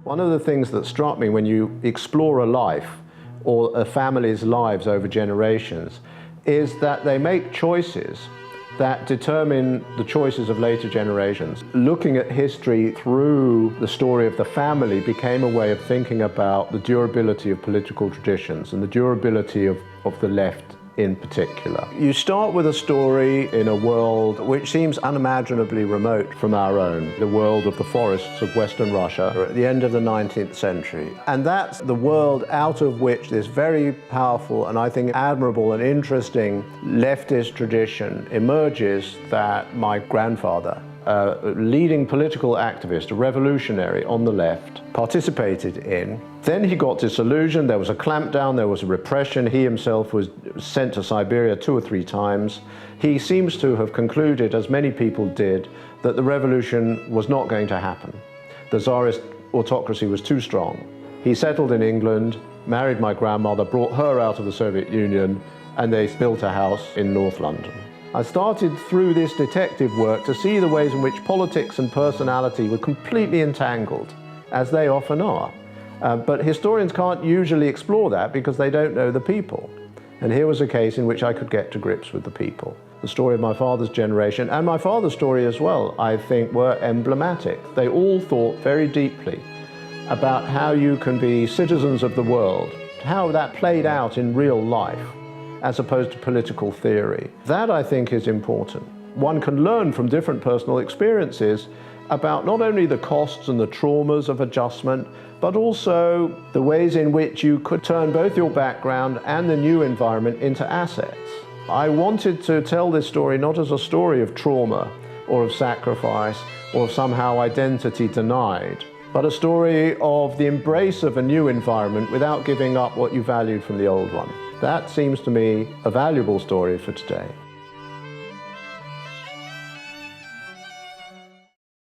One of the things that struck me when you explore a life or a family's lives over generations is that they make choices that determine the choices of later generations. Looking at history through the story of the family became a way of thinking about the durability of political traditions and the durability of the left in particular. You start with a story in a world which seems unimaginably remote from our own, the world of the forests of Western Russia at the end of the 19th century. And that's the world out of which this very powerful and I think admirable and interesting leftist tradition emerges that my grandfather, a leading political activist, a revolutionary on the left, participated in. Then he got disillusioned, there was a clampdown, there was a repression, he himself was sent to Siberia 2 or 3 times. He seems to have concluded, as many people did, that the revolution was not going to happen. The Tsarist autocracy was too strong. He settled in England, married my grandmother, brought her out of the Soviet Union, and they built a house in North London. I started through this detective work to see the ways in which politics and personality were completely entangled, as they often are. But historians can't usually explore that because they don't know the people. And here was a case in which I could get to grips with the people. The story of my father's generation, and my father's story as well, I think were emblematic. They all thought very deeply about how you can be citizens of the world, how that played out in real life, as opposed to political theory. That, I think, is important. One can learn from different personal experiences about not only the costs and the traumas of adjustment, but also the ways in which you could turn both your background and the new environment into assets. I wanted to tell this story not as a story of trauma or of sacrifice or of somehow identity denied, but a story of the embrace of a new environment without giving up what you valued from the old one. That seems to me a valuable story for today.